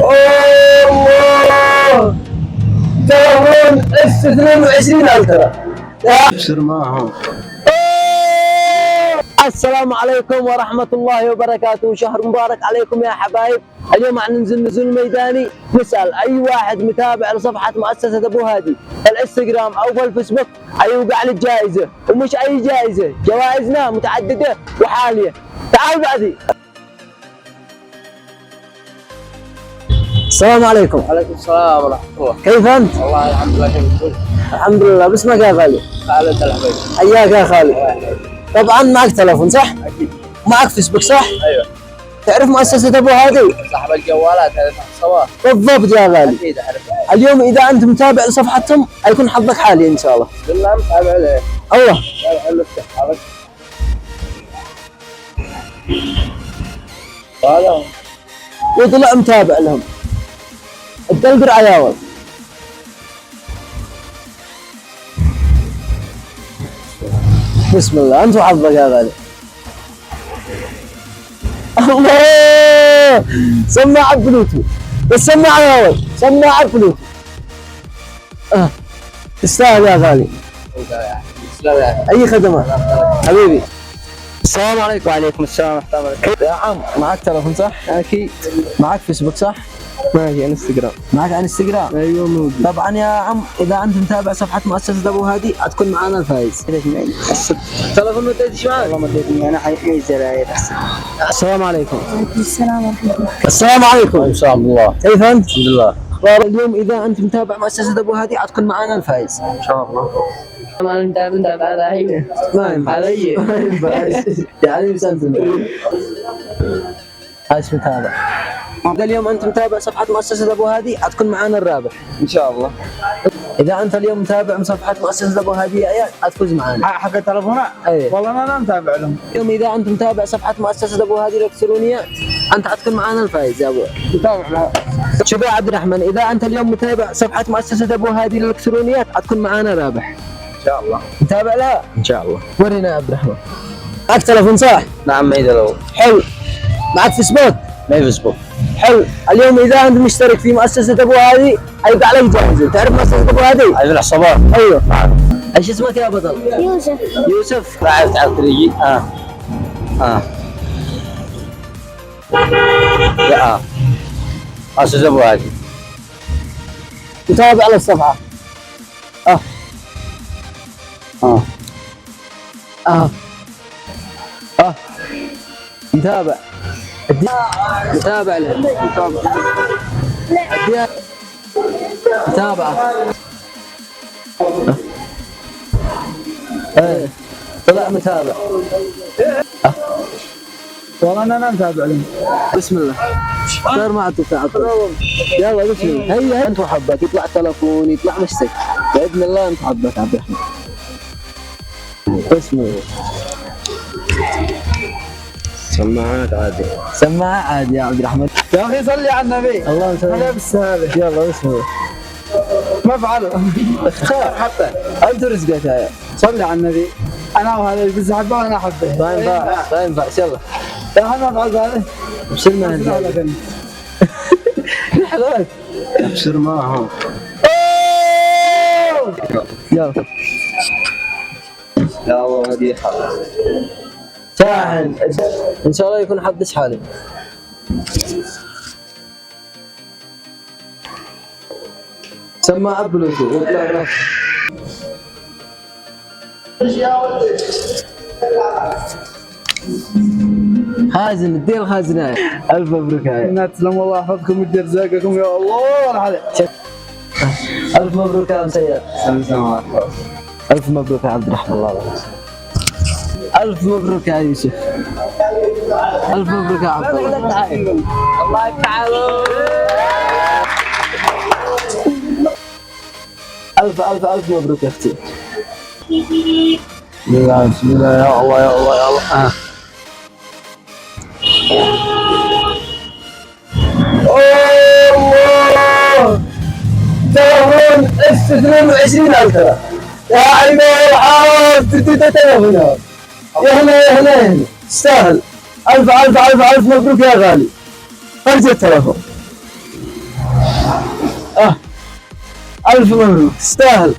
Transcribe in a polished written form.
الله تلفون اس 22 الترا ابشر معهم. السلام عليكم ورحمة الله وبركاته، شهر مبارك عليكم يا حبايب. اليوم ننزل نزول ميداني نسأل أي واحد متابع لصفحة مؤسسة أبو هادي في الانستغرام أو في الفيسبوك أيوقع للجائزة، ومش أي جائزة، جوائزنا متعددة وحالية. تعال بعدي. السلام عليكم. وعليكم السلام ورحمة الله. كيف أنت؟ والله الحمد لله كيف تقول؟ الحمد لله. باسمك يا خالد؟ خالد الحبيب. حياك يا خالد. طبعا معك تلفون صح؟ أكيد. معك فيسبوك صح؟ أيوه. تعرف مؤسسة أبو هادي؟ صاحب الجوالات هذا سوا. بالضبط يا غالي. أكيد أعرف. اليوم إذا أنت متابع لصفحتهم حيكون حظك حالي إن شاء الله. بالله متابع له. الله. متابع له. هذا وطلع متابع لهم. الدلقر عياوة. بسم الله. أنت وحظك يا غالي. الله. سماعة بلوتوث. بس سماعة يا ولد. سماعة بلوتوث. تستاهل يا غالي. أي خدمة حبيبي. السلام عليكم. وعليكم السلام ورحمة الله وبركاته. يا عم معك تلفون صح؟ أكيد. معك فيسبوك صح؟ معي انستغرام. معك انستغرام؟ ايوه موجود. طبعا يا عم اذا انت متابع صفحة مؤسسة ابو هادي حتكون معانا الفايز. ليش معي؟ تلفون ما اديتش معك؟ والله ما اديتني انا حي زراير. السلام عليكم. وعليكم السلام ورحمة الله. السلام عليكم. ان شاء الله. كيف انت؟ الحمد لله. اليوم اذا انت متابع مؤسسة ابو هادي حتكون معانا الفايز. ان شاء الله. ما نتابع علي. ما ينفع. علي. ما ينفع. يعني مسلسل. ايش متابع؟ إذا اليوم أنت متابع صفحة مؤسسة أبو هادي حتكون معانا الرابح. ان شاء الله. إذا أنت اليوم متابع صفحة مؤسسة أبو هادي يا عيال حتفوز معانا. حق التلفونات؟ أيه. والله انا متابع لهم. اليوم إذا أنت متابع صفحة مؤسسة أبو هادي الإلكترونيات أنت حتكون معانا الفايز يا أبو. متابع لها. شوف يا عبد الرحمن، إذا أنت اليوم متابع صفحة مؤسسة أبو هادي الإلكترونيات حتكون معانا رابح. ان شاء الله. متابع لها؟ ان شاء الله. ورينا يا عبد الرحمن. معك تلفون صح؟ نعم معي تلفون. حلو. معك فيسبوك؟ معي فيسبوك. حلو. اليوم اذا انت مشترك في مؤسسه ابو هادي هيبقى عليك جائزه. تعرف مؤسسه ابو هادي؟ عايز العصابات. ايوه. ايش اسمك يا بطل؟ يوسف. يوسف. تعرف تريجي. لا أسس أبو هادي. متابع على الصفحه. اه متابع. متابع له. متابعة. ايه طلع متابع. والله أنا متابع لهم. بسم الله. صار ما عاد تتعب. يلا بسم الله. هيا انت وحبك يطلع تلفون يطلع مشتك باذن الله. انت وحبك عبد الرحمن. بسم الله. سماعات عادي. سماعة عادي يا عبد الرحمن. يا أخي صلي على النبي. الله يسلمك. أنا بالسهالة. يلا بسم الله. ما أفعله. خير حتى انت رزقك يا صلي على النبي. أنا وهذا بس أحبه وأنا أحبه. ما ينفع. ما ينفع. يلا يا أخي ما أفعل هذا. ابشر معنا. حلوك. ابشر معهم. يلا يا الله هدي خلاص. شاحن ان شاء الله يكون حدش حالي. سماعة بلوتوث واطلع لك. خازن الديل خازناي. الف مبروك هاي. تسلم الله يحفظكم ويدي رزاقكم يا الله. عليك. الف مبروك يا مسير. الف مبروك يا عبد الرحمن. الله يبارك. الف مبروك يا يوسف. الف مبروك يا عبد الله. الله تعالى. الف مبروك يا اختي. بسم الله بسم الله يا الله يا الله يا الله. الله تلفون اس 22 الترا. يا عمي حاول تدي تلفون يا هنا يا هنا يا هنا. تستاهل. الف مبروك يا غالي. فرجة التلفون. ألف مبروك تستاهل.